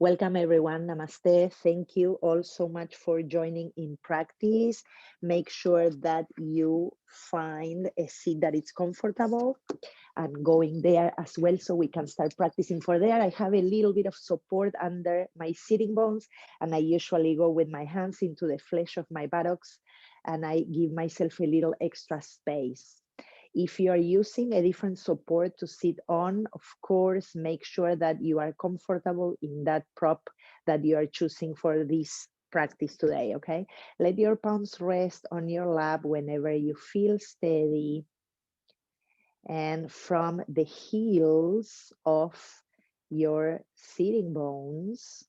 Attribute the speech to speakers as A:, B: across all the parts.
A: Welcome everyone, Namaste. Thank you all so much for joining in practice. Make sure that you find a seat that is comfortable and going there as well so we can start practicing for there. I have a little bit of support under my sitting bones, and I usually go with my hands into the flesh of my buttocks and I give myself a little extra space. If you are using a different support to sit on, of course, make sure that you are comfortable in that prop that you are choosing for this practice today, okay? Let your palms rest on your lap whenever you feel steady. And from the heels of your sitting bones,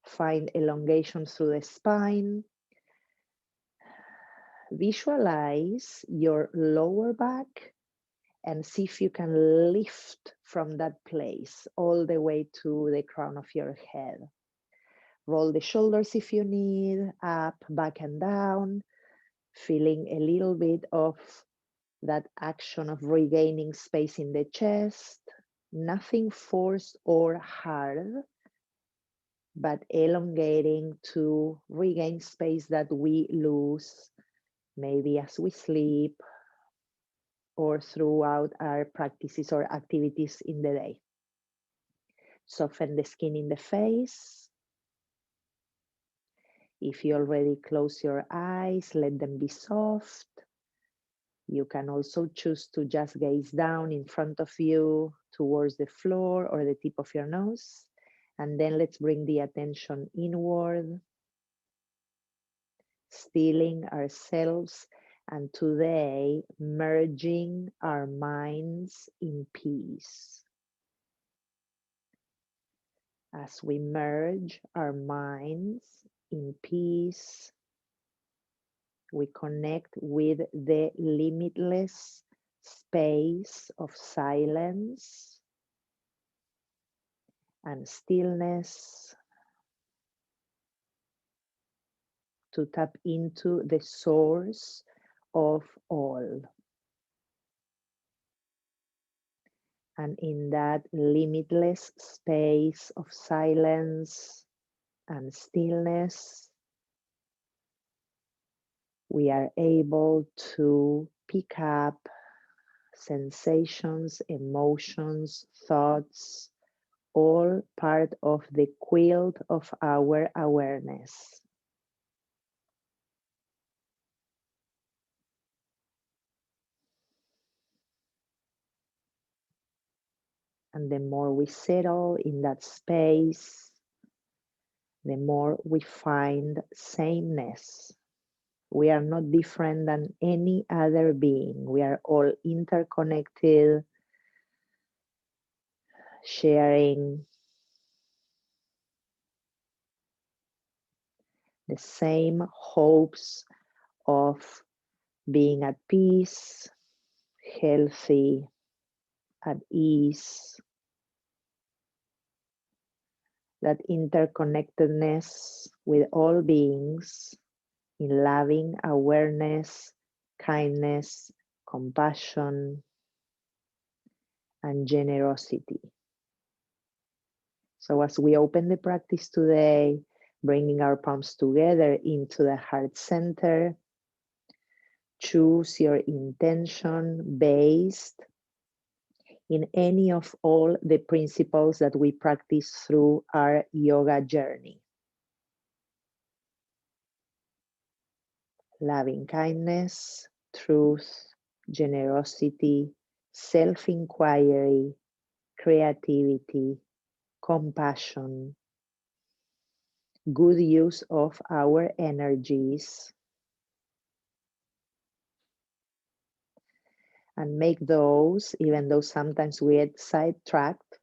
A: find elongation through the spine. Visualize your lower back and see if you can lift from that place all the way to the crown of your head. Roll the shoulders if you need, up, back and down, feeling a little bit of that action of regaining space in the chest. Nothing forced or hard, but elongating to regain space that we lose, maybe as we sleep or throughout our practices or activities in the day. Soften the skin in the face. If you already close your eyes, let them be soft. You can also choose to just gaze down in front of you towards the floor or the tip of your nose. And then let's bring the attention inward, stilling ourselves, and today merging our minds in peace. As we merge our minds in peace, we connect with the limitless space of silence and stillness to tap into the source of all. And in that limitless space of silence and stillness, we are able to pick up sensations, emotions, thoughts, all part of the quilt of our awareness. And the more we settle in that space, the more we find sameness. We are not different than any other being. We are all interconnected, sharing the same hopes of being at peace, healthy, at ease. That interconnectedness with all beings in loving awareness, kindness, compassion, and generosity. So as we open the practice today, bringing our palms together into the heart center, choose your intention based in any of all the principles that we practice through our yoga journey. Loving kindness, truth, generosity, self-inquiry, creativity, compassion, good use of our energies, and make those, even though sometimes we get sidetracked,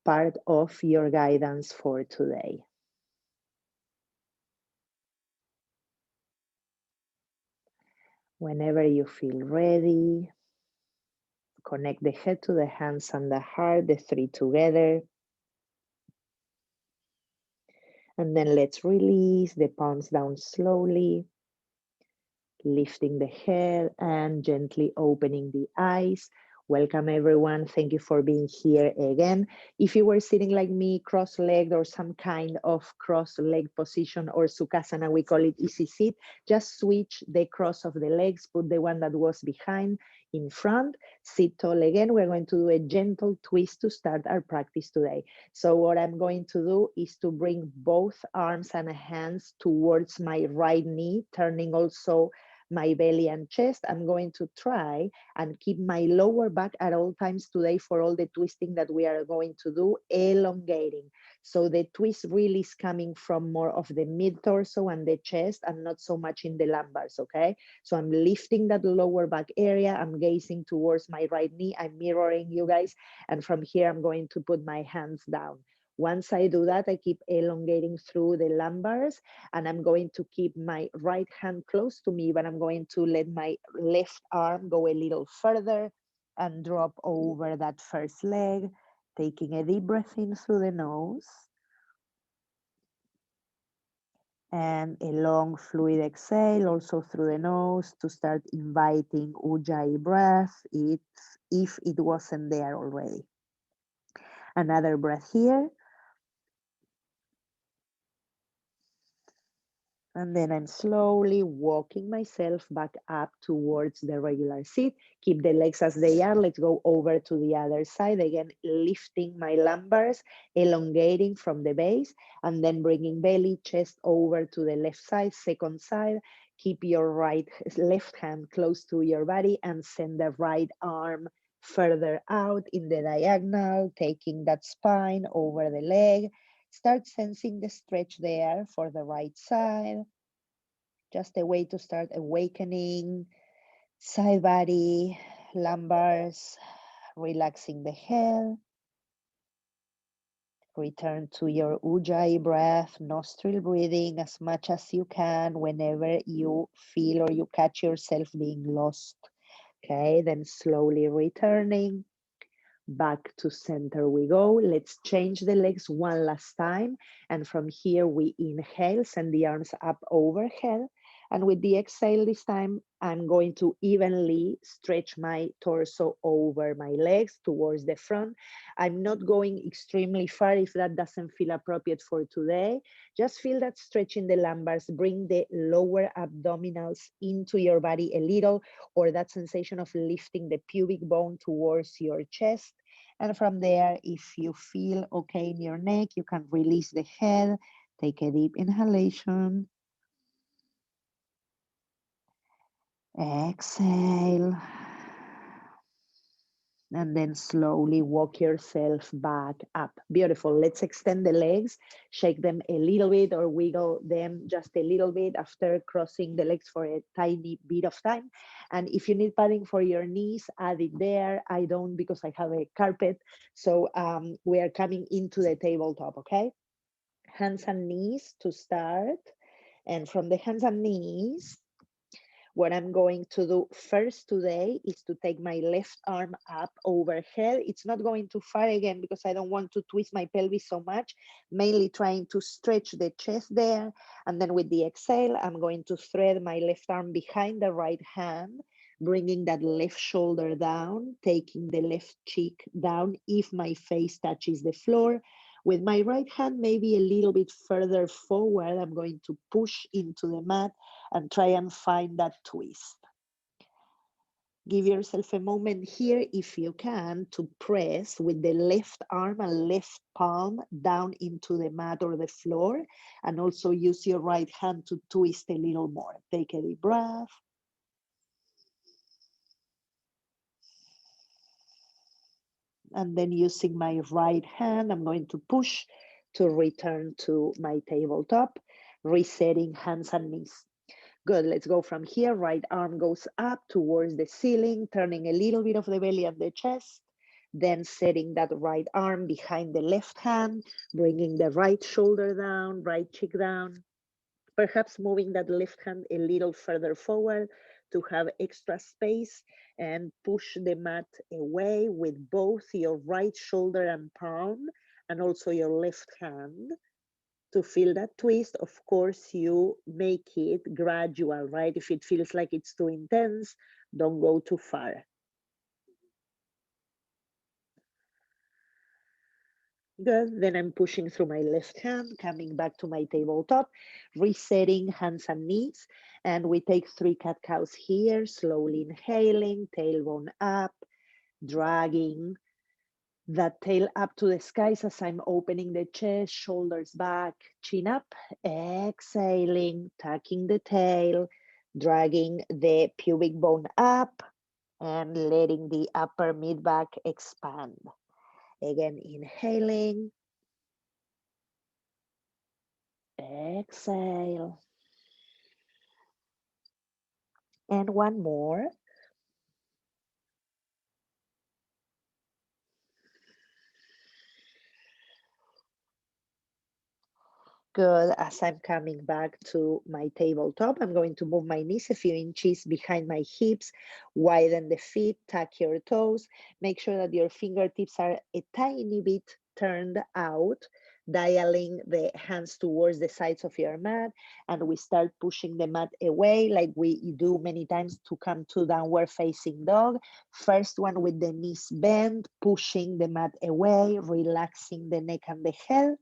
A: part of your guidance for today. Whenever you feel ready, connect the head to the hands and the heart, the three together. And then let's release the palms down slowly, lifting the head and gently opening the eyes. Welcome everyone. Thank you for being here again. If you were sitting like me, cross-legged or some kind of cross-leg position or Sukhasana, we call it easy sit, just switch the cross of the legs, put the one that was behind in front, sit tall again. We're going to do a gentle twist to start our practice today. So what I'm going to do is to bring both arms and hands towards my right knee, turning also my belly and chest. I'm going to try and keep my lower back at all times today for all the twisting that we are going to do, elongating. So the twist really is coming from more of the mid torso and the chest and not so much in the lumbars, okay? So I'm lifting that lower back area. I'm gazing towards my right knee. I'm mirroring you guys. And from here, I'm going to put my hands down. Once I do that, I keep elongating through the lumbars, and I'm going to keep my right hand close to me, but I'm going to let my left arm go a little further and drop over that first leg, taking a deep breath in through the nose and a long fluid exhale also through the nose to start inviting Ujjayi breath if it wasn't there already. Another breath here. And then I'm slowly walking myself back up towards the regular seat. Keep the legs as they are. Let's go over to the other side. Again, lifting my lumbars, elongating from the base, and then bringing belly, chest over to the left side, second side. Keep your left hand close to your body and send the right arm further out in the diagonal, taking that spine over the leg. Start sensing the stretch there for the right side. Just a way to start awakening side body, lumbars, relaxing the head. Return to your Ujjayi breath, nostril breathing as much as you can whenever you feel or you catch yourself being lost. Okay, then slowly returning. Back to center we go. Let's change the legs one last time. And from here we inhale, send the arms up overhead. And with the exhale this time, I'm going to evenly stretch my torso over my legs towards the front. I'm not going extremely far if that doesn't feel appropriate for today. Just feel that stretch in the lumbars. Bring the lower abdominals into your body a little, or that sensation of lifting the pubic bone towards your chest. And from there, if you feel okay in your neck, you can release the head. Take a deep inhalation. Exhale. And then slowly walk yourself back up. Beautiful. Let's extend the legs, shake them a little bit or wiggle them just a little bit after crossing the legs for a tiny bit of time. And if you need padding for your knees, add it there. I don't because I have a carpet. So we are coming into the tabletop, okay? Hands and knees to start. And from the hands and knees, what I'm going to do first today is to take my left arm up overhead. It's not going too far again because I don't want to twist my pelvis so much, mainly trying to stretch the chest there. And then with the exhale, I'm going to thread my left arm behind the right hand, bringing that left shoulder down, taking the left cheek down if my face touches the floor. With my right hand, maybe a little bit further forward, I'm going to push into the mat and try and find that twist. Give yourself a moment here, if you can, to press with the left arm and left palm down into the mat or the floor, and also use your right hand to twist a little more. Take a deep breath. And then using my right hand, I'm going to push to return to my tabletop, resetting hands and knees. Good, let's go from here. Right arm goes up towards the ceiling, turning a little bit of the belly and the chest. Then setting that right arm behind the left hand, bringing the right shoulder down, right cheek down. Perhaps moving that left hand a little further forward to have extra space, and push the mat away with both your right shoulder and palm and also your left hand. To feel that twist, of course, you make it gradual, right? If it feels like it's too intense, don't go too far. Good. Then I'm pushing through my left hand, coming back to my tabletop, resetting hands and knees. And we take 3 cat-cows here, slowly inhaling, tailbone up, dragging that tail up to the skies as I'm opening the chest, shoulders back, chin up, exhaling, tucking the tail, dragging the pubic bone up, and letting the upper mid back expand. Again, inhaling, exhale, and one more. Good. As I'm coming back to my tabletop, I'm going to move my knees a few inches behind my hips, widen the feet, tuck your toes. Make sure that your fingertips are a tiny bit turned out, dialing the hands towards the sides of your mat. And we start pushing the mat away like we do many times to come to downward facing dog. First one with the knees bent, pushing the mat away, relaxing the neck and the head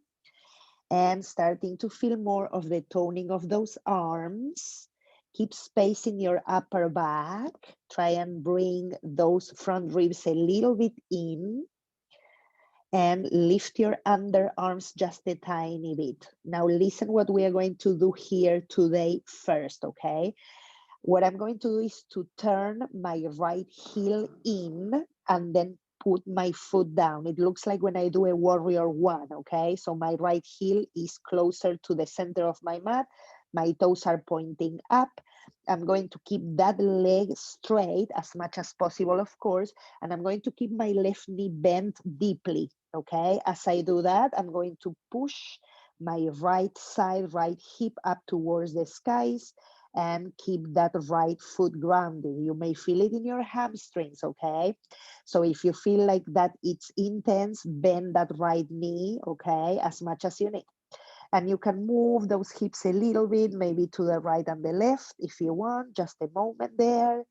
A: and starting to feel more of the toning of those arms. Keep space in your upper back. Try and bring those front ribs a little bit in and lift your underarms just a tiny bit. Now listen what we are going to do here today first, okay? What I'm going to do is to turn my right heel in and then put my foot down. It looks like when I do a warrior one, okay? So my right heel is closer to the center of my mat. My toes are pointing up. I'm going to keep that leg straight as much as possible, of course, and I'm going to keep my left knee bent deeply, okay? As I do that, I'm going to push my right side, right hip up towards the skies and keep that right foot grounded. You may feel it in your hamstrings, okay? So if you feel like that it's intense, bend that right knee, okay, as much as you need. And you can move those hips a little bit, maybe to the right and the left if you want, just a moment there.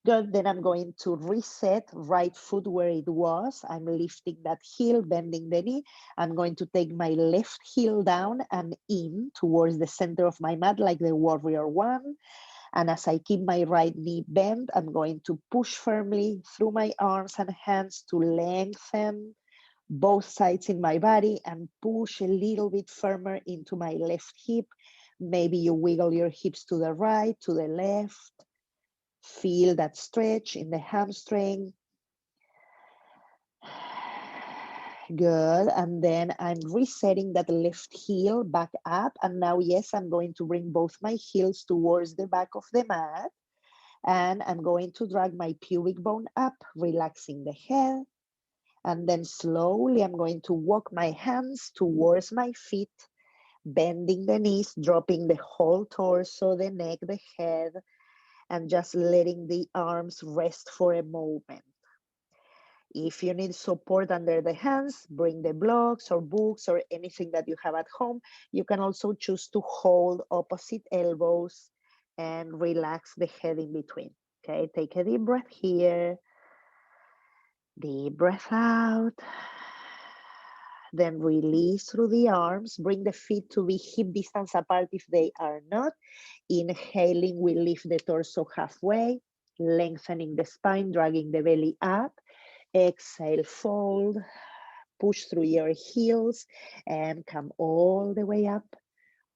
A: Good, then I'm going to reset right foot where it was. I'm lifting that heel, bending the knee. I'm going to take my left heel down and in towards the center of my mat like the warrior one. And as I keep my right knee bent, I'm going to push firmly through my arms and hands to lengthen both sides in my body and push a little bit firmer into my left hip. Maybe you wiggle your hips to the right, to the left. Feel that stretch in the hamstring. Good. And then I'm resetting that left heel back up. And now, yes, I'm going to bring both my heels towards the back of the mat. And I'm going to drag my pubic bone up, relaxing the head. And then slowly, I'm going to walk my hands towards my feet, bending the knees, dropping the whole torso, the neck, the head, and just letting the arms rest for a moment. If you need support under the hands, bring the blocks or books or anything that you have at home. You can also choose to hold opposite elbows and relax the head in between. Okay, take a deep breath here. Deep breath out. Then release through the arms. Bring the feet to be hip distance apart if they are not. Inhaling, we lift the torso halfway, lengthening the spine, dragging the belly up. Exhale, fold, push through your heels and come all the way up.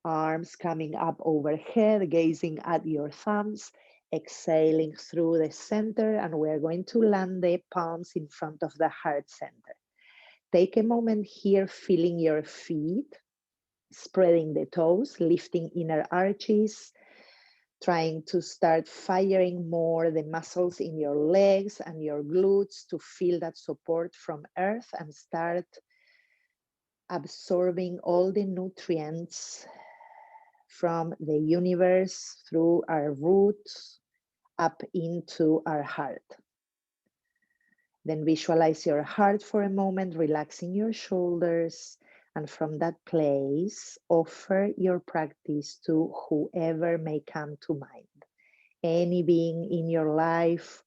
A: Arms coming up overhead, gazing at your thumbs, exhaling through the center, and we're going to land the palms in front of the heart center. Take a moment here, feeling your feet, spreading the toes, lifting inner arches, trying to start firing more the muscles in your legs and your glutes to feel that support from earth and start absorbing all the nutrients from the universe through our roots up into our heart. Then visualize your heart for a moment, relaxing your shoulders. And from that place, offer your practice to whoever may come to mind. Any being in your life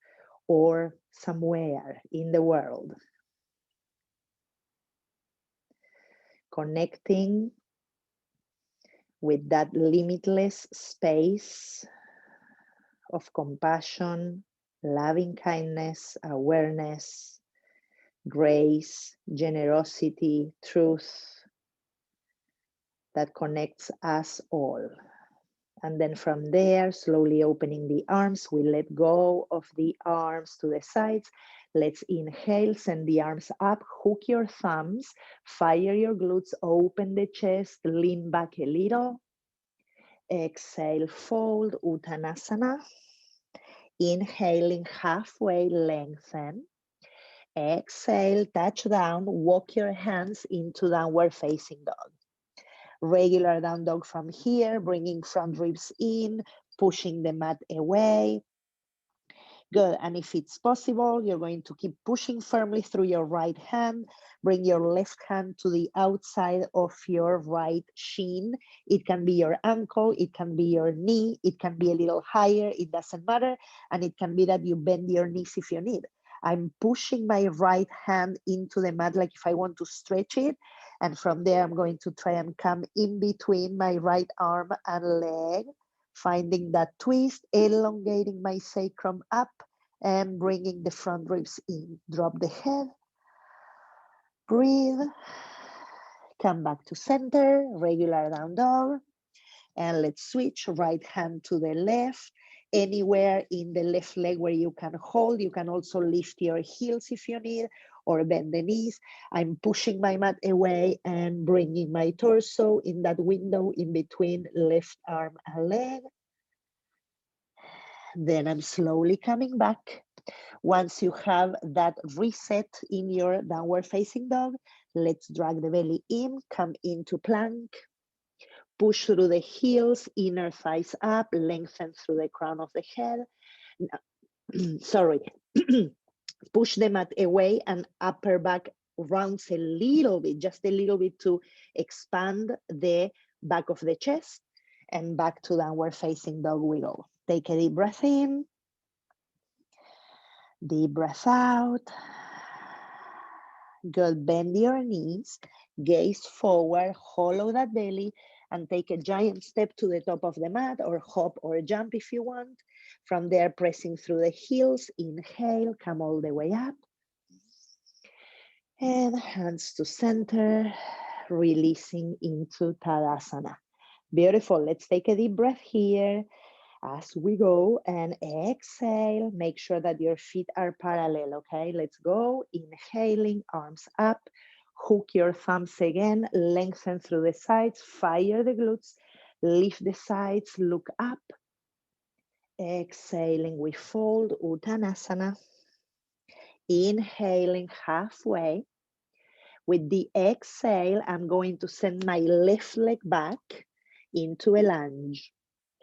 A: or somewhere in the world. connecting with that limitless space of compassion, loving kindness, awareness, grace, generosity, truth that connects us all. And then from there, slowly opening the arms, we let go of the arms to the sides. Let's inhale, send the arms up, hook your thumbs, fire your glutes, open the chest, lean back a little. Exhale, fold, Uttanasana. Inhaling halfway, lengthen. Exhale, touch down, walk your hands into downward facing dog. Regular down dog from here, bringing front ribs in, pushing the mat away. Good, and if it's possible, you're going to keep pushing firmly through your right hand. Bring your left hand to the outside of your right shin. It can be your ankle, it can be your knee, it can be a little higher, it doesn't matter. And it can be that you bend your knees if you need. I'm pushing my right hand into the mat like if I want to stretch it. And from there, I'm going to try and come in between my right arm and leg, finding that twist, elongating my sacrum up and bringing the front ribs in. Drop the head, breathe, come back to center, regular down dog. And let's switch right hand to the left. Anywhere in the left leg where you can hold, you can also lift your heels if you need, or bend the knees. I'm pushing my mat away and bringing my torso in that window in between left arm and leg. Then I'm slowly coming back. Once you have that reset in your downward facing dog, let's drag the belly in, come into plank. Push through the heels, inner thighs up, lengthen through the crown of the head. Sorry. Push the mat away and upper back rounds a little bit, just a little bit to expand the back of the chest, and back to downward facing dog we go. Take a deep breath in, deep breath out. Good, bend your knees, gaze forward, hollow that belly, and take a giant step to the top of the mat, or hop or jump if you want. From there, pressing through the heels, inhale, come all the way up. And hands to center, releasing into Tadasana. Beautiful, let's take a deep breath here as we go, and exhale. Make sure that your feet are parallel, okay? Let's go, inhaling, arms up. Hook your thumbs again, lengthen through the sides, fire the glutes, lift the sides, look up. Exhaling, we fold, Uttanasana. Inhaling halfway. With the exhale, I'm going to send my left leg back into a lunge.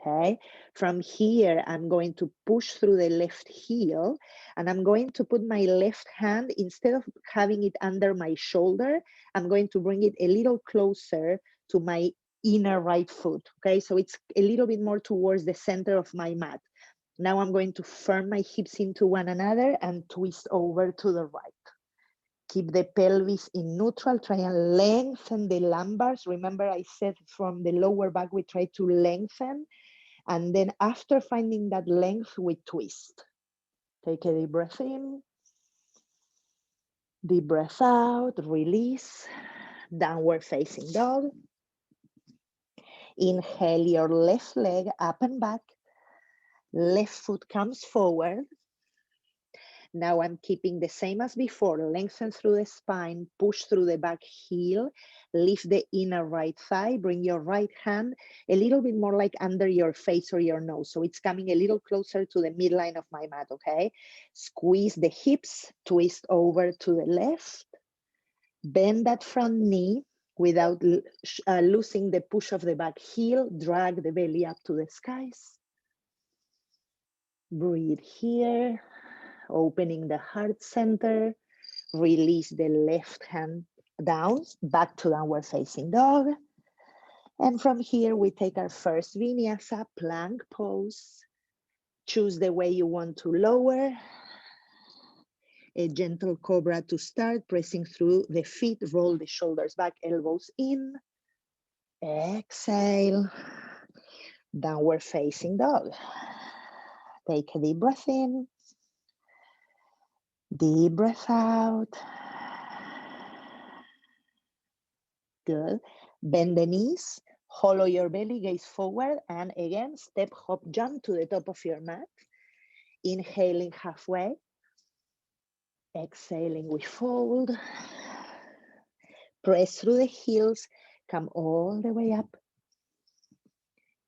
A: Okay, from here, I'm going to push through the left heel, and I'm going to put my left hand, instead of having it under my shoulder, I'm going to bring it a little closer to my inner right foot. Okay, so it's a little bit more towards the center of my mat. Now I'm going to firm my hips into one another and twist over to the right. Keep the pelvis in neutral, try and lengthen the lumbars. Remember I said from the lower back, we try to lengthen. And then after finding that length, we twist. Take a deep breath in, deep breath out, release, downward facing dog. Inhale your left leg up and back. Left foot comes forward. Now I'm keeping the same as before, lengthen through the spine, push through the back heel, lift the inner right thigh, bring your right hand a little bit more like under your face or your nose. So it's coming a little closer to the midline of my mat, okay? Squeeze the hips, twist over to the left, bend that front knee without losing the push of the back heel, drag the belly up to the skies. Breathe here. Opening the heart center, release the left hand down, back to downward facing dog. And from here, we take our first vinyasa, plank pose. Choose the way you want to lower. A gentle cobra to start, pressing through the feet, roll the shoulders back, elbows in. Exhale, downward facing dog. Take a deep breath in, deep breath out. Good. Bend the knees, hollow your belly, gaze forward, and again, step, hop, jump to the top of your mat. Inhaling halfway. Exhaling, we fold. Press through the heels, come all the way up.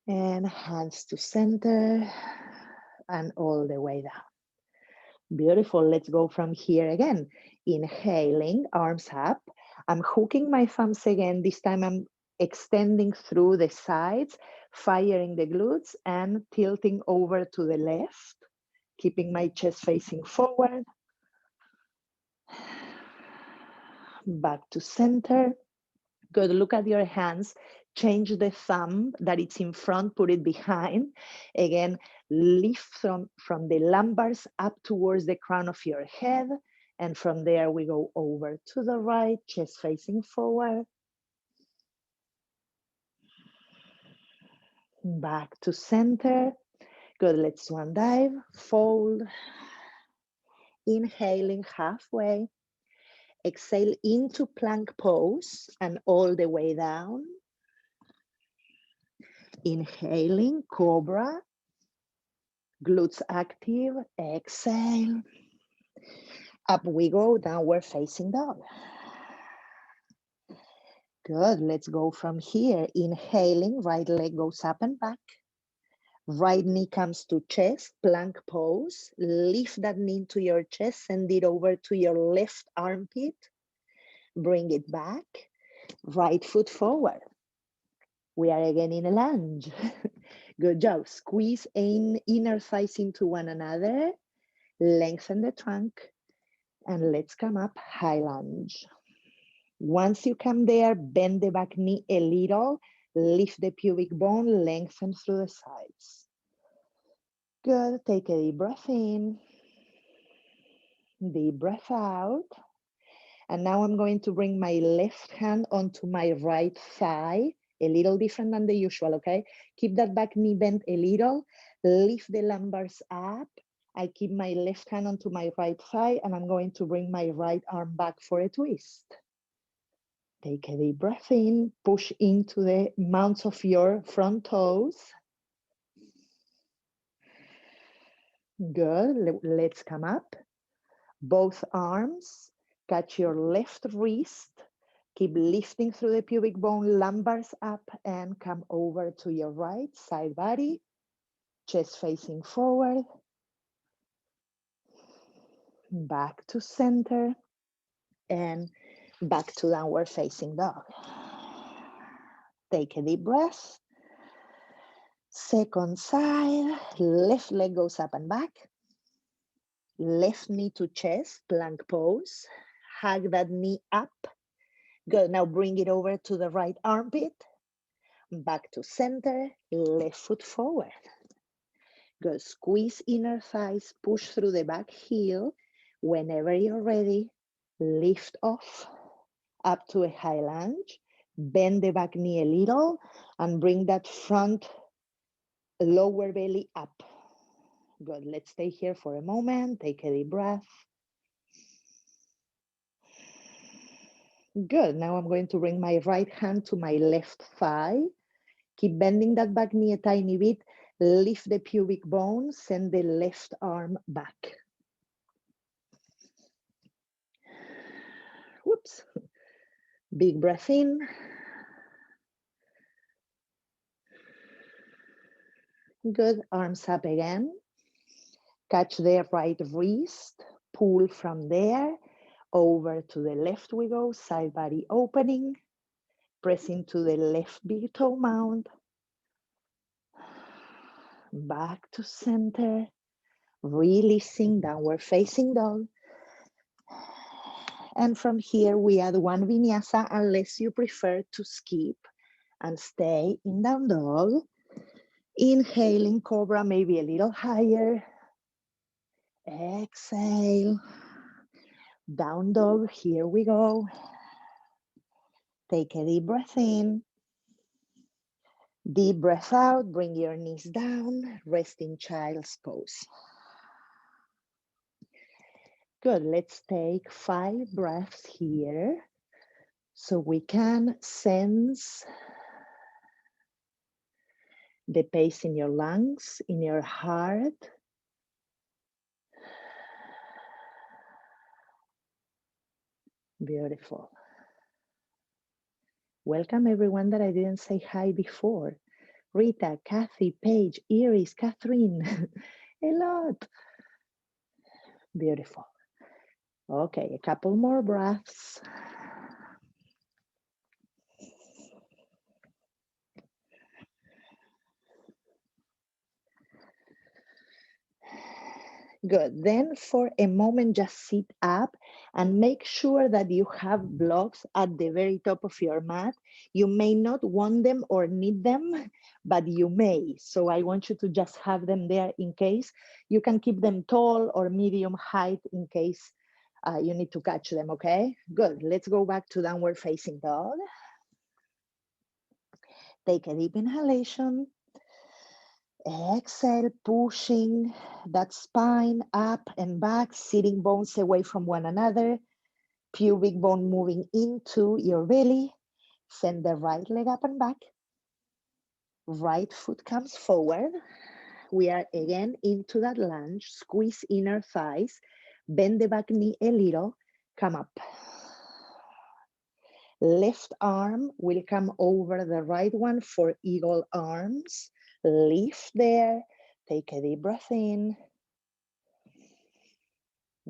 A: And hands to center and all the way down. Beautiful. Let's go from here again. Inhaling, arms up. I'm hooking my thumbs again. This time I'm extending through the sides, firing the glutes and tilting over to the left, keeping my chest facing forward. Back to center. Good. Look at your hands. Change the thumb that it's in front, put it behind. Again, lift from the lumbars up towards the crown of your head. And from there, we go over to the right, chest facing forward. Back to center. Good. Let's swan dive, fold. Inhaling halfway. Exhale into plank pose and all the way down. Inhaling, cobra. Glutes active, exhale. Up we go, downward facing dog. Good, let's go from here. Inhaling, right leg goes up and back. Right knee comes to chest, plank pose. Lift that knee to your chest, send it over to your left armpit. Bring it back. Right foot forward. We are again in a lunge. Good job. Squeeze inner thighs into one another. Lengthen the trunk. And let's come up, high lunge. Once you come there, bend the back knee a little. Lift the pubic bone, lengthen through the sides. Good. Take a deep breath in. Deep breath out. And now I'm going to bring my left hand onto my right thigh. A little different than the usual, okay? Keep that back knee bent a little. Lift the lumbars up. I keep my left hand onto my right thigh and I'm going to bring my right arm back for a twist. Take a deep breath in. Push into the mounts of your front toes. Good. Let's come up. Both arms. Catch your left wrist. Keep lifting through the pubic bone, lumbars up and come over to your right side body. Chest facing forward. Back to center and back to downward facing dog. Take a deep breath. Second side, left leg goes up and back. Left knee to chest, plank pose. Hug that knee up. Good, now bring it over to the right armpit. Back to center, left foot forward. Good, squeeze inner thighs, push through the back heel. Whenever you're ready, lift off, up to a high lunge. Bend the back knee a little and bring that front lower belly up. Good, let's stay here for a moment. Take a deep breath. Good, now I'm going to bring my right hand to my left thigh. Keep bending that back knee a tiny bit. Lift the pubic bone, send the left arm back. Whoops. Big breath in. Good, arms up again. Catch the right wrist, pull from there. Over to the left we go, side body opening. Press into the left big toe mount. Back to center. Releasing, downward facing dog. And from here we add one vinyasa unless you prefer to skip and stay in down dog. Inhaling cobra, maybe a little higher. Exhale. Down dog, here we go. Take a deep breath in. Deep breath out, bring your knees down, rest in child's pose. Good, let's take 5 breaths here so we can sense the pace in your lungs, in your heart. Beautiful. Welcome everyone that I didn't say hi before. Rita, Kathy, Paige, Iris, Catherine, a lot. Beautiful. Okay, a couple more breaths. Good. Then for a moment, just sit up and make sure that you have blocks at the very top of your mat. You may not want them or need them, but you may. So I want you to just have them there in case. You can keep them tall or medium height in case you need to catch them, okay? Good. Let's go back to downward facing dog. Take a deep inhalation. Exhale, pushing that spine up and back, sitting bones away from one another, pubic bone moving into your belly. Send the right leg up and back. Right foot comes forward. We are again into that lunge. Squeeze inner thighs. Bend the back knee a little. Come up. Left arm will come over the right one for eagle arms. Lift there. Take a deep breath in.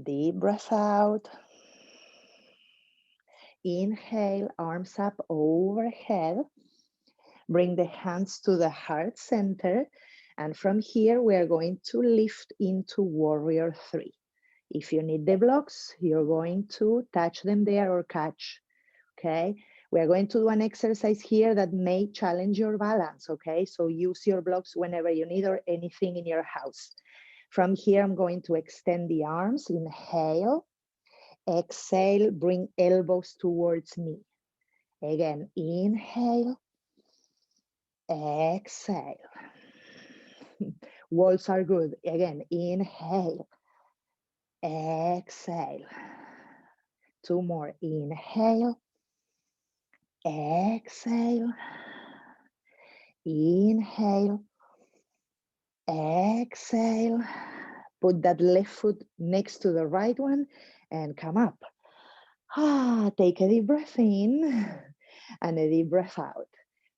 A: Deep breath out. Inhale, arms up overhead. Bring the hands to the heart center. And from here, we are going to lift into warrior 3. If you need the blocks, you're going to touch them there or catch, okay? We are going to do an exercise here that may challenge your balance, okay? So use your blocks whenever you need or anything in your house. From here, I'm going to extend the arms. Inhale. Exhale, bring elbows towards knee. Again, inhale. Exhale. Walls are good. Again, inhale. Exhale. 2 more. Inhale. Exhale. Inhale. Exhale. Put that left foot next to the right one and come up. Take a deep breath in and a deep breath out.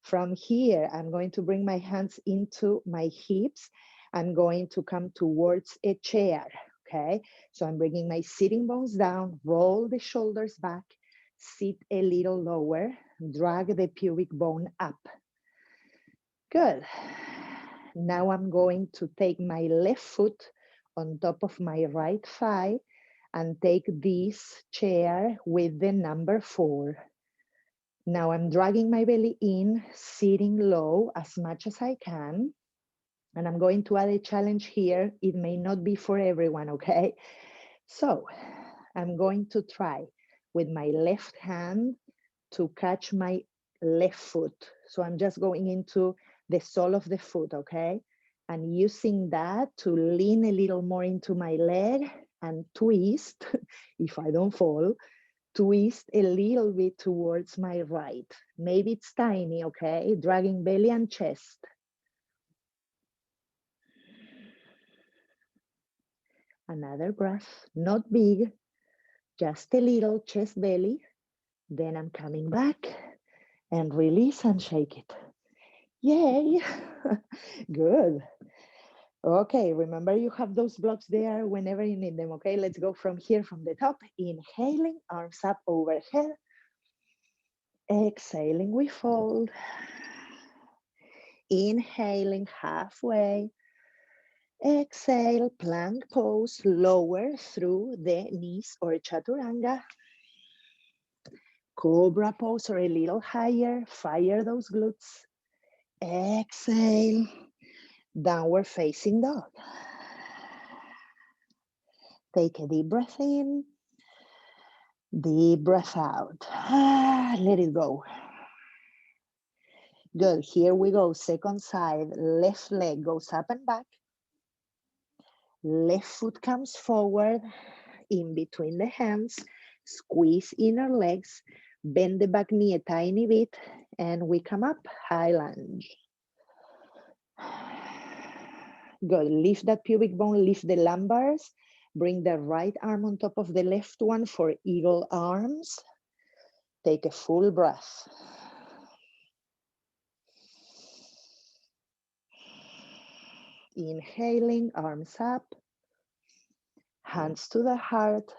A: From here, I'm going to bring my hands into my hips. I'm going to come towards a chair, okay? So I'm bringing my sitting bones down, roll the shoulders back, sit a little lower, drag the pubic bone up. Good. Now I'm going to take my left foot on top of my right thigh and take this chair with the number 4. Now I'm dragging my belly in, sitting low as much as I can. And I'm going to add a challenge here. It may not be for everyone, okay? So I'm going to try with my left hand to catch my left foot. So I'm just going into the sole of the foot, okay? And using that to lean a little more into my leg and twist, if I don't fall, twist a little bit towards my right. Maybe it's tiny, okay? Dragging belly and chest. Another breath, not big, just a little chest belly. Then I'm coming back and release and shake it. Yay, good. Okay, remember you have those blocks there whenever you need them, okay? Let's go from here, from the top. Inhaling, arms up overhead. Exhaling, we fold. Inhaling, halfway. Exhale, plank pose, lower through the knees or chaturanga. Cobra pose or a little higher, fire those glutes. Exhale, downward facing dog. Take a deep breath in Deep breath out. Let it go. Good. Here we go. Second side. Left leg goes up and back. Left foot comes forward in between the hands. Squeeze inner legs. Bend the back knee a tiny bit. And we come up. High lunge. Good. Lift that pubic bone. Lift the lumbars. Bring the right arm on top of the left one for eagle arms. Take a full breath. Inhaling, arms up, hands to the heart.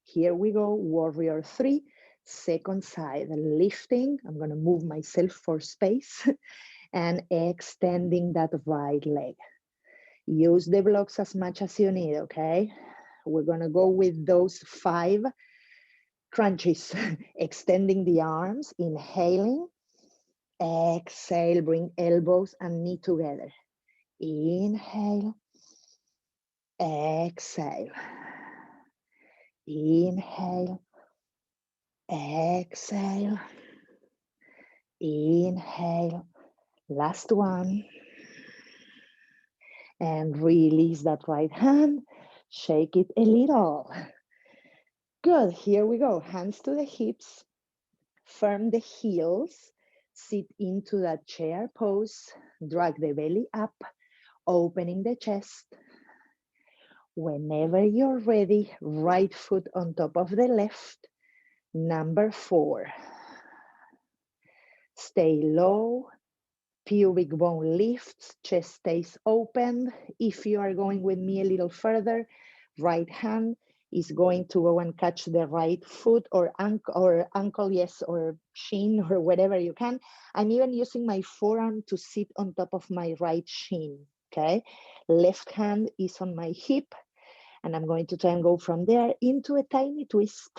A: Here we go, warrior 3, second side, lifting. I'm gonna move myself for space and extending that right leg. Use the blocks as much as you need, okay? We're gonna go with those 5 crunches. Extending the arms, inhaling, exhale, bring elbows and knee together. Inhale, exhale. Inhale, exhale, inhale. Last one. And release that right hand. Shake it a little. Good, here we go. Hands to the hips. Firm the heels. Sit into that chair pose. Drag the belly up, opening the chest. Whenever you're ready, right foot on top of the left. Number 4. Stay low. Pubic bone lifts, chest stays open. If you are going with me a little further, right hand is going to go and catch the right foot or ankle, yes, or shin or whatever you can. I'm even using my forearm to sit on top of my right shin, okay? Left hand is on my hip, and I'm going to try and go from there into a tiny twist.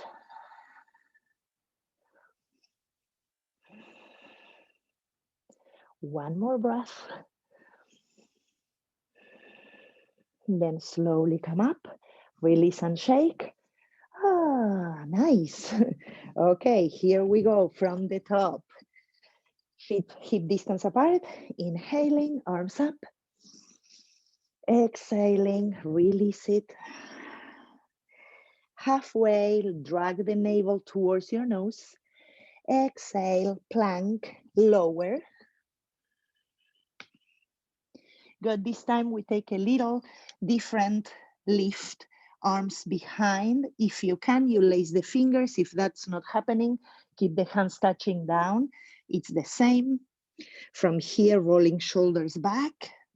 A: One more breath. Then slowly come up, release and shake. Ah, nice. Okay, here we go from the top. Feet hip distance apart. Inhaling, arms up. Exhaling, release it. Halfway, drag the navel towards your nose. Exhale, plank, lower. Good, this time we take a little different lift. Arms behind. If you can, you lace the fingers. If that's not happening, keep the hands touching down. It's the same. From here, rolling shoulders back.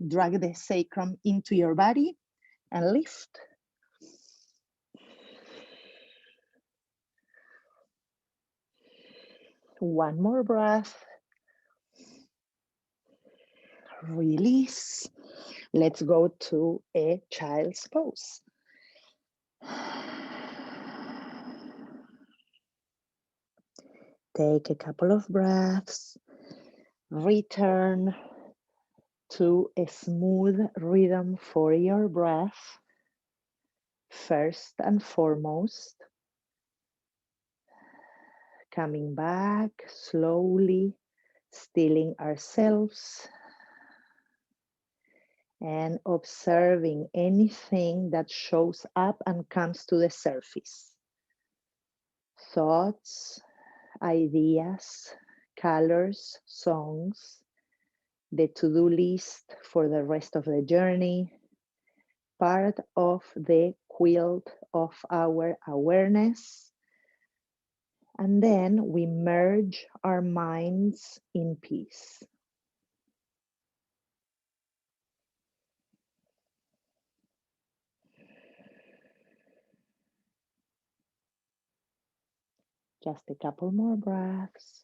A: Drag the sacrum into your body and lift. One more breath. Release. Let's go to a child's pose. Take a couple of breaths. Return to a smooth rhythm for your breath. First and foremost, coming back slowly, stilling ourselves and observing anything that shows up and comes to the surface. Thoughts, ideas, colors, songs, the to-do list for the rest of the journey, part of the quilt of our awareness. And then we merge our minds in peace. Just a couple more breaths.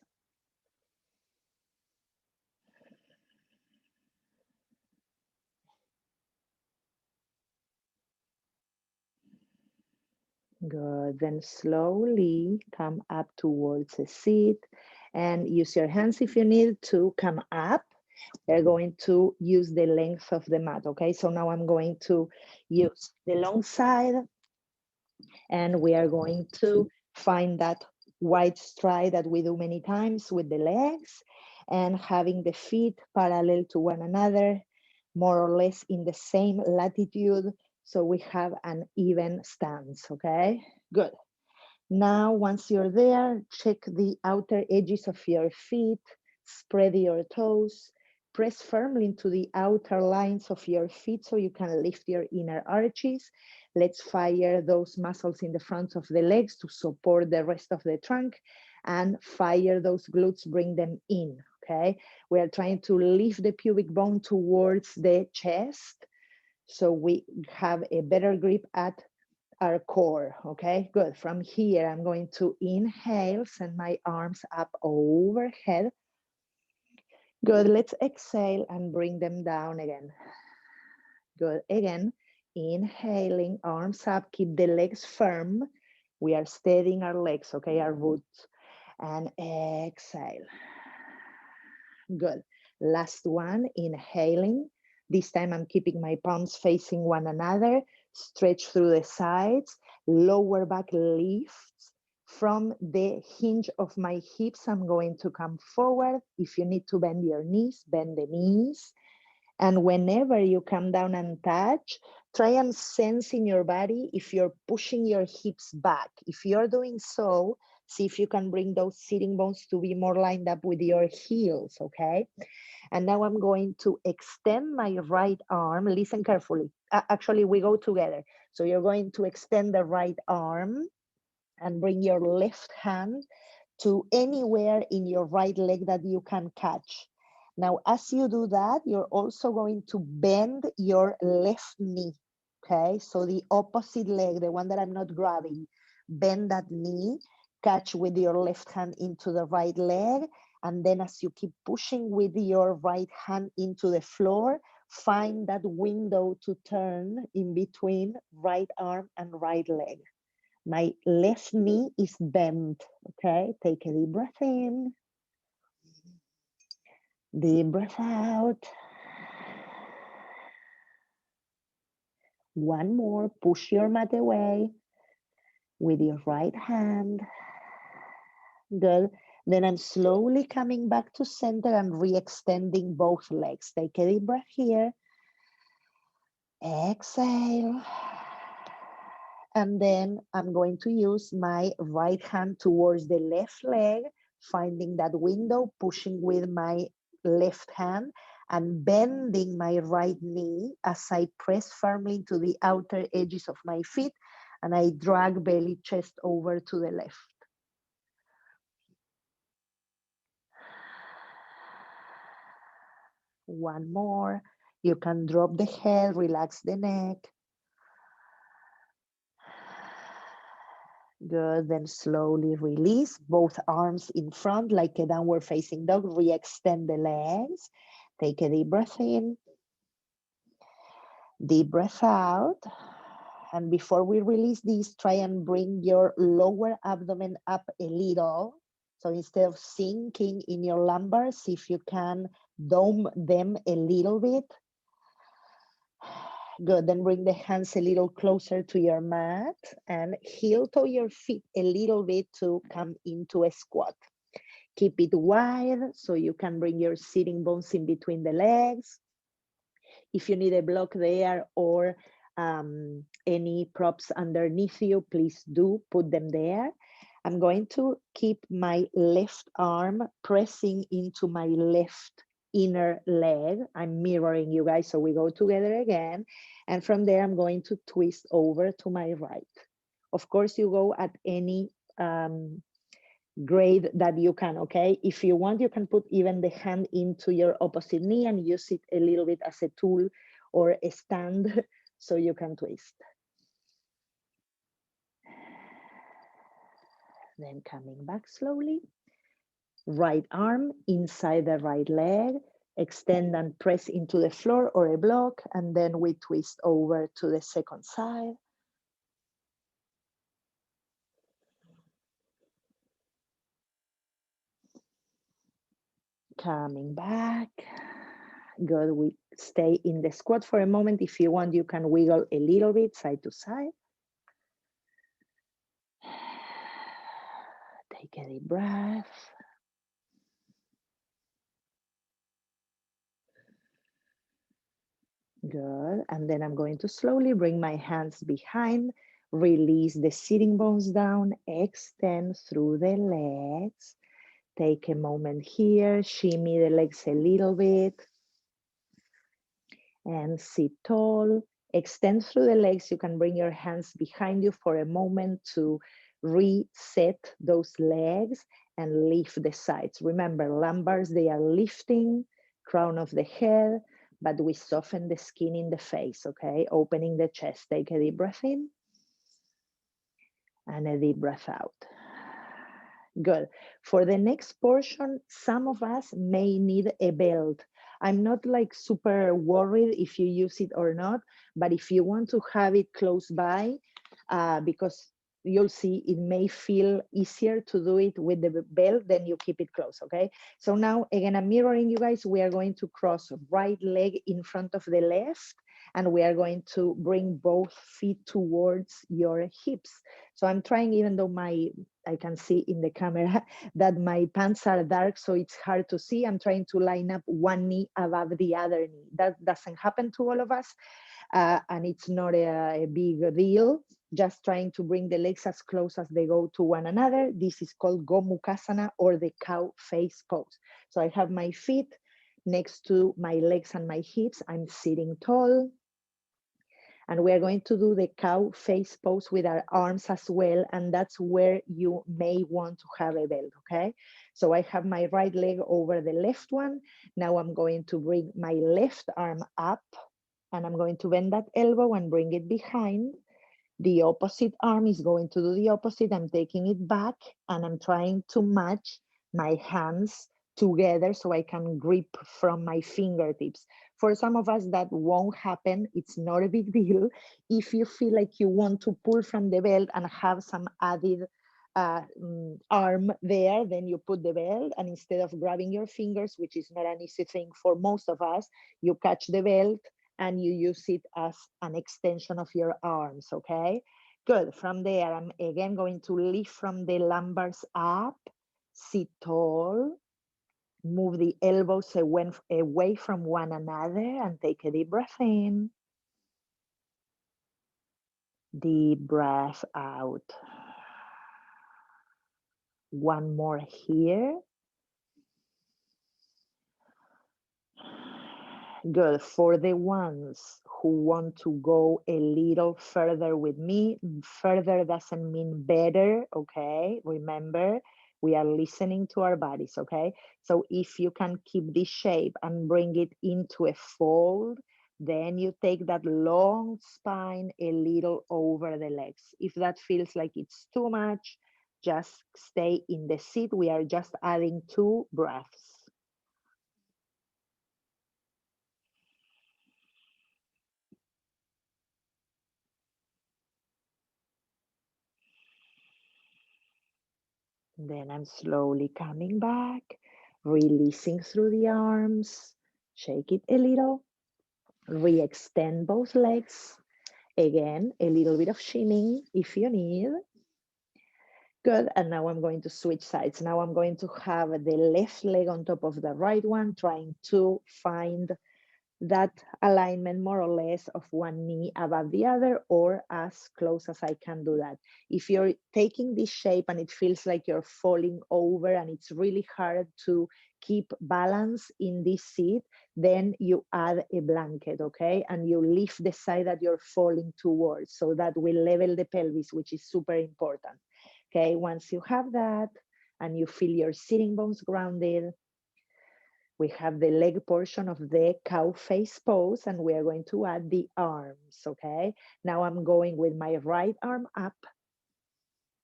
A: Good, then slowly come up towards a seat and use your hands if you need to come up. We're going to use the length of the mat, okay? So now I'm going to use the long side And we are going to find that wide stride that we do many times with the legs, and having the feet parallel to one another, more or less in the same latitude, so we have an even stance, okay? Good. Now, once you're there, check the outer edges of your feet, spread your toes, press firmly into the outer lines of your feet so you can lift your inner arches. Let's fire those muscles in the front of the legs to support the rest of the trunk, and fire those glutes, bring them in, okay? We are trying to lift the pubic bone towards the chest so we have a better grip at our core, okay? Good. From here, I'm going to inhale, send my arms up overhead. Good. Let's exhale and bring them down again. Good. Again, inhaling, arms up, keep the legs firm. We are steadying our legs, okay? Our roots. And exhale. Good. Last one, inhaling. This time I'm keeping my palms facing one another. Stretch through the sides. Lower back lifts. From the hinge of my hips, I'm going to come forward. If you need to bend your knees, bend the knees. And whenever you come down and touch, try and sense in your body if you're pushing your hips back. If you're doing so, see if you can bring those sitting bones to be more lined up with your heels, okay? And now I'm going to extend my right arm. Listen carefully. Actually, we go together. So you're going to extend the right arm and bring your left hand to anywhere in your right leg that you can catch. Now, as you do that, you're also going to bend your left knee, okay? So the opposite leg, the one that I'm not grabbing, bend that knee, catch with your left hand into the right leg, and then as you keep pushing with your right hand into the floor, find that window to turn in between right arm and right leg. My left knee is bent, okay? Take a deep breath in. Deep breath out. One more, push your mat away with your right hand. Good. Then I'm slowly coming back to center and re-extending both legs. Take a deep breath here. Exhale. And then I'm going to use my right hand towards the left leg, finding that window, pushing with my left hand and bending my right knee as I press firmly into the outer edges of my feet, and I drag belly chest over to the left. One more. You can drop the head, relax the neck. Good, then slowly release both arms in front like a downward facing dog. Re-extend the legs. Take a deep breath in. Deep breath out. And before we release this, try and bring your lower abdomen up a little. So instead of sinking in your lumbar, see if you can dome them a little bit. Good, then bring the hands a little closer to your mat and heel toe your feet a little bit to come into a squat. Keep it wide so you can bring your sitting bones in between the legs. If you need a block there or any props underneath you, please do put them there. I'm going to keep my left arm pressing into my left inner leg. I'm mirroring you guys, so we go together again. And from there, I'm going to twist over to my right. Of course, you go at any grade that you can, okay? If you want, you can put even the hand into your opposite knee and use it a little bit as a tool or a stand so you can twist. Then coming back slowly. Right arm inside the right leg, extend and press into the floor or a block, and then we twist over to the second side. Coming back. Good, we stay in the squat for a moment. If you want, you can wiggle a little bit side to side. Take a deep breath. Good. And then I'm going to slowly bring my hands behind, release the sitting bones down, extend through the legs. Take a moment here, shimmy the legs a little bit, and sit tall. Extend through the legs. You can bring your hands behind you for a moment to reset those legs and lift the sides. Remember, lumbars, they are lifting, crown of the head, but we soften the skin in the face, okay? Opening the chest. Take a deep breath in and a deep breath out. Good. For the next portion, some of us may need a belt. I'm not like super worried if you use it or not, but if you want to have it close by, because you'll see it may feel easier to do it with the belt, then you keep it close, okay? So now, again, I'm mirroring you guys. We are going to cross right leg in front of the left, and we are going to bring both feet towards your hips. So I'm trying, even though I can see in the camera that my pants are dark, so it's hard to see. I'm trying to line up one knee above the other knee. That doesn't happen to all of us, and it's not a big deal. Just trying to bring the legs as close as they go to one another. This is called Gomukhasana, or the cow face pose. So I have my feet next to my legs and my hips. I'm sitting tall. And we are going to do the cow face pose with our arms as well. And that's where you may want to have a belt, okay? So I have my right leg over the left one. Now I'm going to bring my left arm up, and I'm going to bend that elbow and bring it behind. The opposite arm is going to do the opposite. I'm taking it back, and I'm trying to match my hands together so I can grip from my fingertips. For some of us, that won't happen. It's not a big deal. If you feel like you want to pull from the belt and have some added arm there, then you put the belt, and instead of grabbing your fingers, which is not an easy thing for most of us, you catch the belt and you use it as an extension of your arms, okay? Good. From there, I'm again going to lift from the lumbars up, sit tall, move the elbows away from one another, and take a deep breath in. Deep breath out. One more here. Good. For the ones who want to go a little further with me, further doesn't mean better, okay? Remember, we are listening to our bodies, okay? So if you can keep this shape and bring it into a fold, then you take that long spine a little over the legs. If that feels like it's too much, just stay in the seat. We are just adding 2 breaths. Then I'm slowly coming back, releasing through the arms, shake it a little, re-extend both legs. Again, a little bit of shimming if you need. Good, and now I'm going to switch sides. Now I'm going to have the left leg on top of the right one, trying to find that alignment more or less of one knee above the other, or as close as I can do that. If you're taking this shape and it feels like you're falling over and it's really hard to keep balance in this seat, then you add a blanket, okay? And you lift the side that you're falling towards, so that will level the pelvis, which is super important. Okay, once you have that and you feel your sitting bones grounded, we have the leg portion of the cow face pose, and we are going to add the arms, okay? Now I'm going with my right arm up.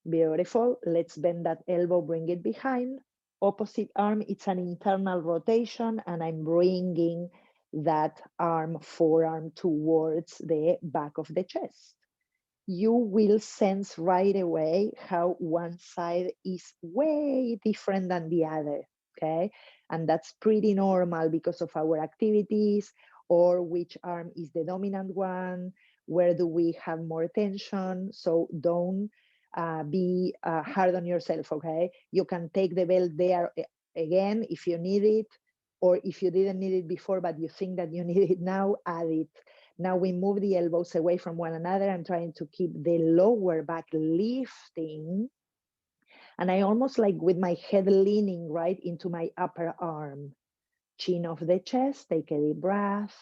A: Beautiful. Let's bend that elbow, bring it behind. Opposite arm, it's an internal rotation, and I'm bringing that arm, forearm towards the back of the chest. You will sense right away how one side is way different than the other, okay? And that's pretty normal because of our activities, or which arm is the dominant one, where do we have more tension. So don't be hard on yourself, okay? You can take the belt there again if you need it, or if you didn't need it before, but you think that you need it now, add it. Now we move the elbows away from one another and trying to keep the lower back lifting. And I almost like with my head leaning right into my upper arm. Chin off the chest, take a deep breath.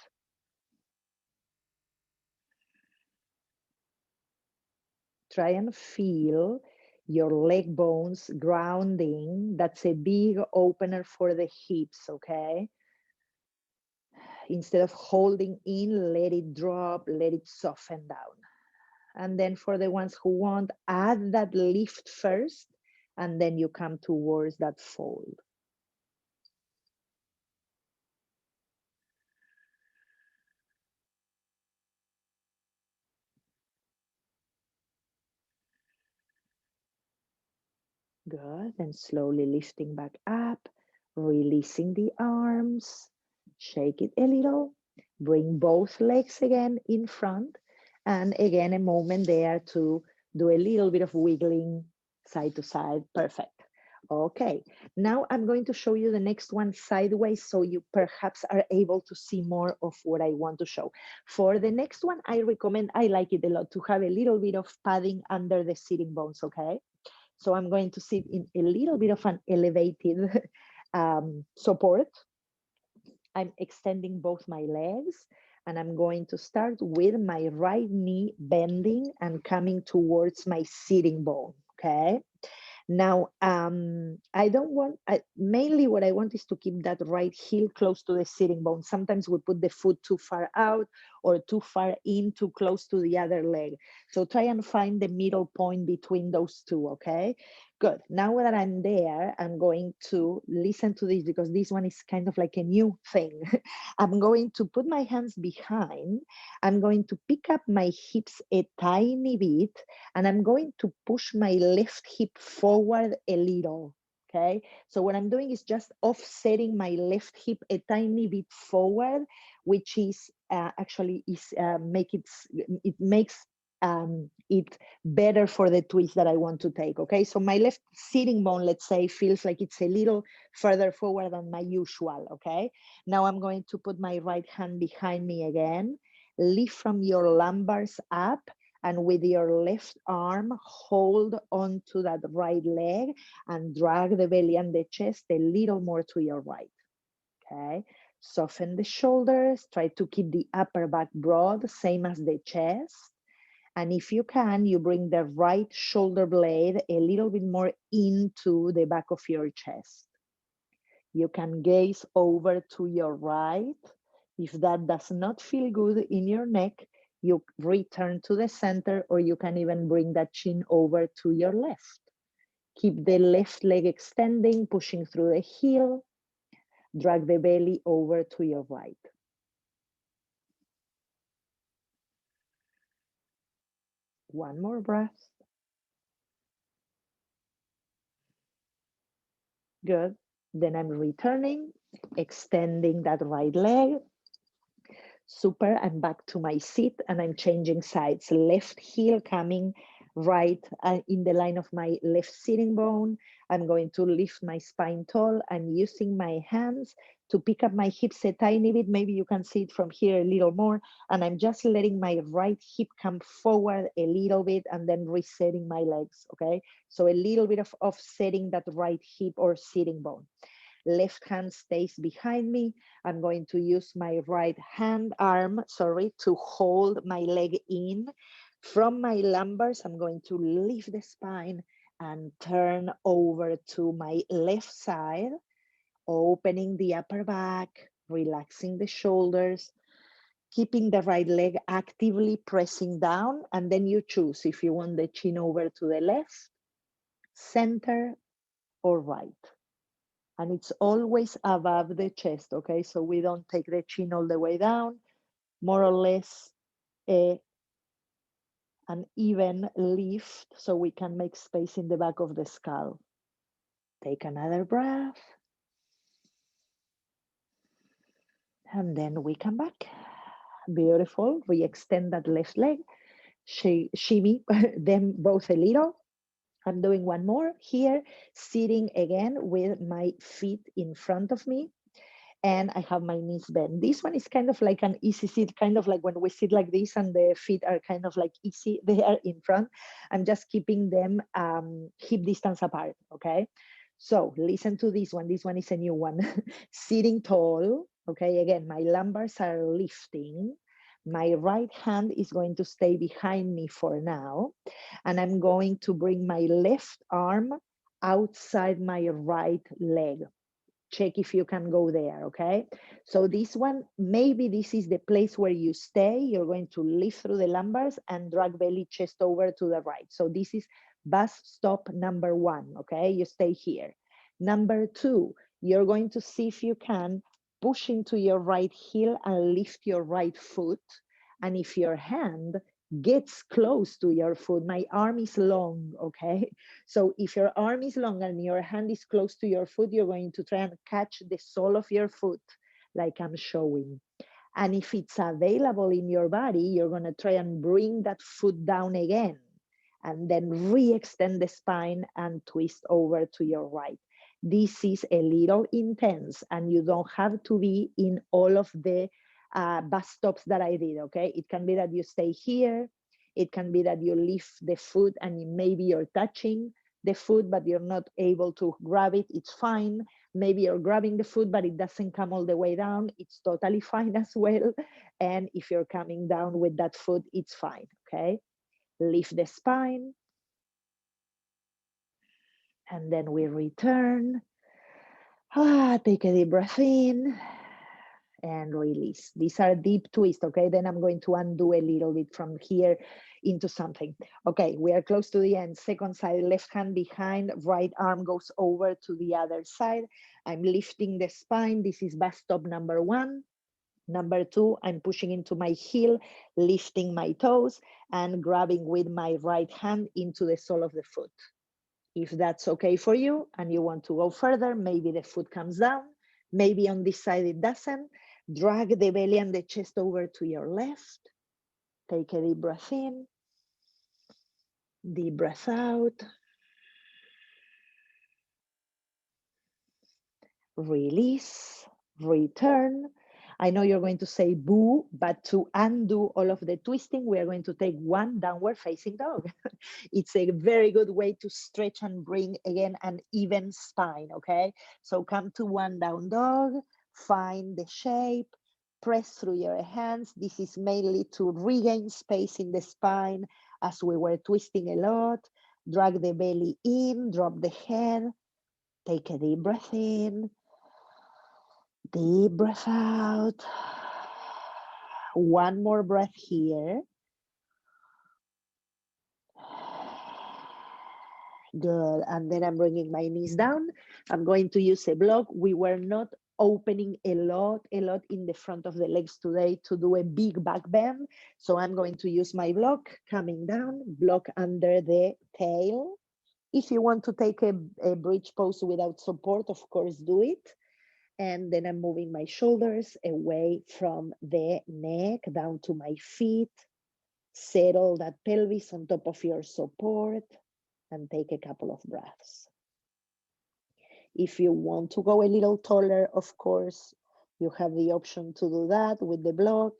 A: Try and feel your leg bones grounding. That's a big opener for the hips, okay? Instead of holding in, let it drop, let it soften down. And then for the ones who want, add that lift first, and then you come towards that fold. Good, and slowly lifting back up, releasing the arms, shake it a little, bring both legs again in front, and again, a moment there to do a little bit of wiggling side to side. Perfect. Okay, now I'm going to show you the next one sideways so you perhaps are able to see more of what I want to show. For the next one, I recommend, I like it a lot, to have a little bit of padding under the sitting bones, okay? So I'm going to sit in a little bit of an elevated support. I'm extending both my legs, and I'm going to start with my right knee bending and coming towards my sitting bone, okay? Now, I don't want, mainly what I want is to keep that right heel close to the sitting bone. Sometimes we put the foot too far out or too far in, too close to the other leg. So try and find the middle point between those two, okay? Good. Now that I'm there, I'm going to listen to this because this one is kind of like a new thing. I'm going to put my hands behind. I'm going to pick up my hips a tiny bit, and I'm going to push my left hip forward a little, okay? So what I'm doing is just offsetting my left hip a tiny bit forward, which is actually is it makes it better for the twist that I want to take, okay? So my left sitting bone, let's say, feels like it's a little further forward than my usual, okay? Now I'm going to put my right hand behind me again, lift from your lumbars up, and with your left arm, hold onto that right leg and drag the belly and the chest a little more to your right, okay? Soften the shoulders, try to keep the upper back broad, same as the chest. And if you can, you bring the right shoulder blade a little bit more into the back of your chest. You can gaze over to your right. If that does not feel good in your neck, you return to the center, or you can even bring that chin over to your left. Keep the left leg extending, pushing through the heel. Drag the belly over to your right. One more breath. Good. Then I'm returning, extending that right leg. Super, I'm back to my seat and I'm changing sides. Left heel coming right in the line of my left sitting bone. I'm going to lift my spine tall. I'm using my hands to pick up my hips a tiny bit. Maybe you can see it from here a little more. And I'm just letting my right hip come forward a little bit and then resetting my legs, okay? So a little bit of offsetting that right hip or sitting bone. Left hand stays behind me. I'm going to use my right arm, to hold my leg in. From my lumbars, I'm going to lift the spine and turn over to my left side, opening the upper back, relaxing the shoulders, keeping the right leg actively pressing down. And then you choose if you want the chin over to the left, center, or right. And it's always above the chest, okay? So we don't take the chin all the way down, more or less an even lift so we can make space in the back of the skull. Take another breath. And then we come back. Beautiful. Re-extend that left leg. Shimmy them both a little. I'm doing one more here, sitting again with my feet in front of me, and I have my knees bent. This one is kind of like an easy sit, kind of like when we sit like this and the feet are kind of like easy, they are in front. I'm just keeping them hip distance apart, okay? So listen to this one. This one is a new one. Sitting tall, okay? Again, my lumbars are lifting. My right hand is going to stay behind me for now. And I'm going to bring my left arm outside my right leg. Check if you can go there, okay? So this one, maybe this is the place where you stay. You're going to lift through the lumbars and drag belly chest over to the right. So this is bus stop number one, okay? You stay here. Number two, you're going to see if you can push into your right heel and lift your right foot. And if your hand gets close to your foot, my arm is long, okay? So if your arm is long and your hand is close to your foot, you're going to try and catch the sole of your foot like I'm showing. And if it's available in your body, you're going to try and bring that foot down again and then re-extend the spine and twist over to your right. This is a little intense and you don't have to be in all of the bus stops that I did, okay? It can be that you stay here. It can be that you lift the foot and maybe you're touching the foot, but you're not able to grab it. It's fine. Maybe you're grabbing the foot, but it doesn't come all the way down. It's totally fine as well. And if you're coming down with that foot, it's fine, okay? Lift the spine. And then we return. Take a deep breath in and release. These are deep twists, okay? Then I'm going to undo a little bit from here into something. Okay, we are close to the end. Second side, left hand behind, right arm goes over to the other side. I'm lifting the spine. This is bus stop number one. Number two, I'm pushing into my heel, lifting my toes and grabbing with my right hand into the sole of the foot. If that's okay for you and you want to go further, maybe the foot comes down, maybe on this side it doesn't. Drag the belly and the chest over to your left. Take a deep breath in, deep breath out. Release, return. I know you're going to say boo, but to undo all of the twisting, we are going to take one downward facing dog. It's a very good way to stretch and bring again an even spine, okay? So come to one down dog, find the shape, press through your hands. This is mainly to regain space in the spine as we were twisting a lot. Drag the belly in, drop the head, take a deep breath in. Deep breath out. One more breath here. Good. And then I'm bringing my knees down. I'm going to use a block. We were not opening a lot in the front of the legs today to do a big back bend. So I'm going to use my block coming down, block under the tail. If you want to take a bridge pose without support, of course, do it. And then I'm moving my shoulders away from the neck down to my feet. Settle that pelvis on top of your support and take a couple of breaths. If you want to go a little taller, of course, you have the option to do that with the block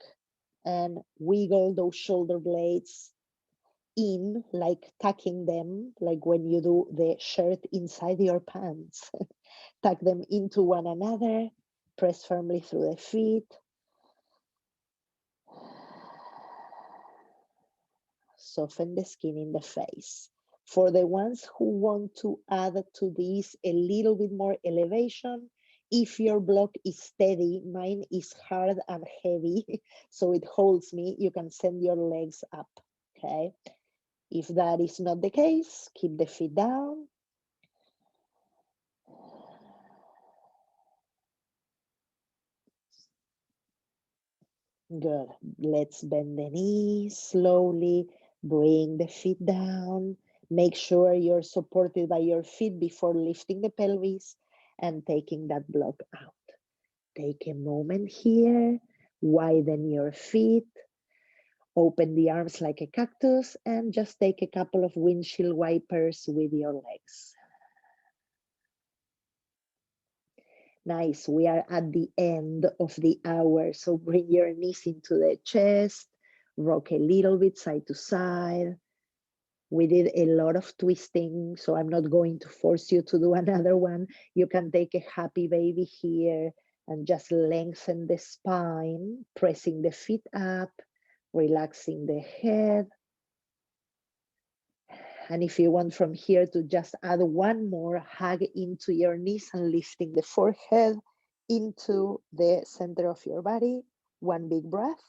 A: and wiggle those shoulder blades in, like tucking them, like when you do the shirt inside your pants. Tuck them into one another, press firmly through the feet. Soften the skin in the face. For the ones who want to add to this a little bit more elevation, if your block is steady, mine is hard and heavy, so it holds me, you can send your legs up, okay? If that is not the case, keep the feet down. Good. Let's bend the knees slowly. Bring the feet down. Make sure you're supported by your feet before lifting the pelvis and taking that block out. Take a moment here. Widen your feet. Open the arms like a cactus and just take a couple of windshield wipers with your legs. Nice, we are at the end of the hour, so bring your knees into the chest, rock a little bit side to side. We did a lot of twisting, so I'm not going to force you to do another one. You can take a happy baby here and just lengthen the spine, pressing the feet up, relaxing the head. And if you want from here to just add one more, hug into your knees and lifting the forehead into the center of your body. One big breath.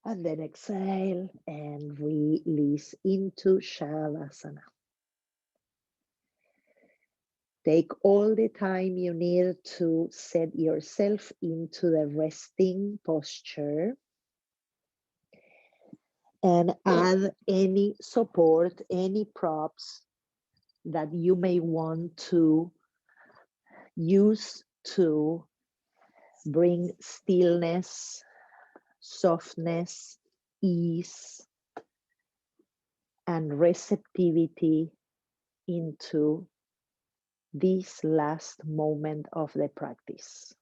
A: And then exhale and release into Shavasana. Take all the time you need to set yourself into the resting posture and add any support, any props that you may want to use to bring stillness, softness, ease, and receptivity into this last moment of the practice.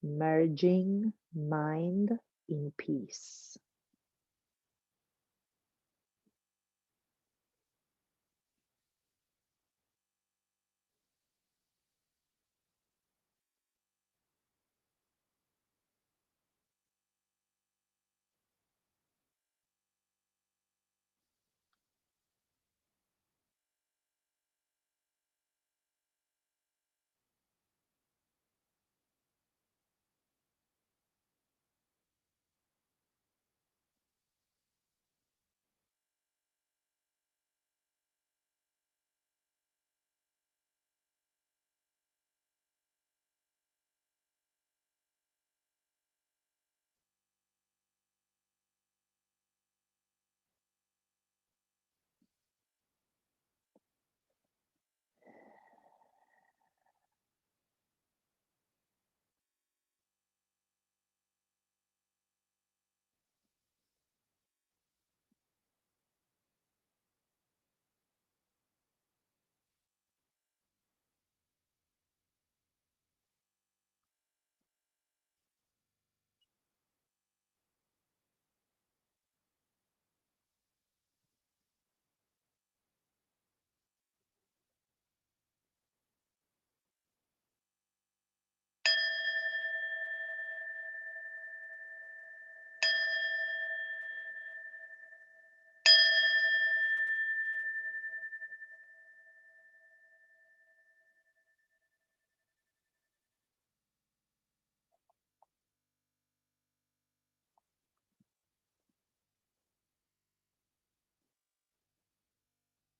A: Merging mind in peace.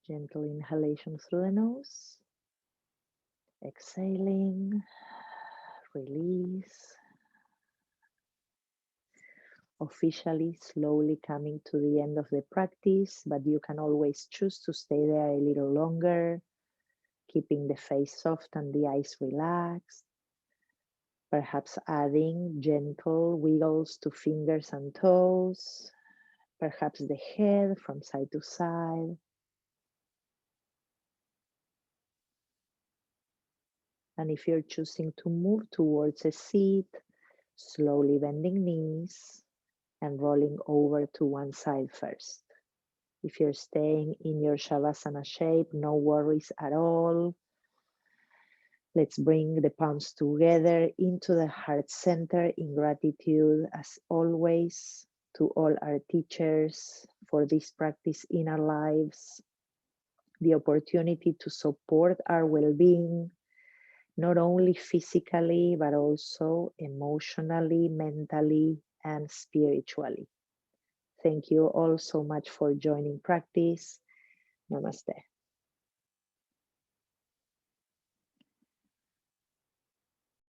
A: Gentle inhalation through the nose. Exhaling, release. Officially, slowly coming to the end of the practice, but you can always choose to stay there a little longer, keeping the face soft and the eyes relaxed. Perhaps adding gentle wiggles to fingers and toes, perhaps the head from side to side. And if you're choosing to move towards a seat, slowly bending knees and rolling over to one side first. If you're staying in your Shavasana shape, no worries at all. Let's bring the palms together into the heart center in gratitude, as always, to all our teachers for this practice in our lives, the opportunity to support our well-being, not only physically, but also emotionally, mentally, and spiritually. Thank you all so much for joining practice. Namaste.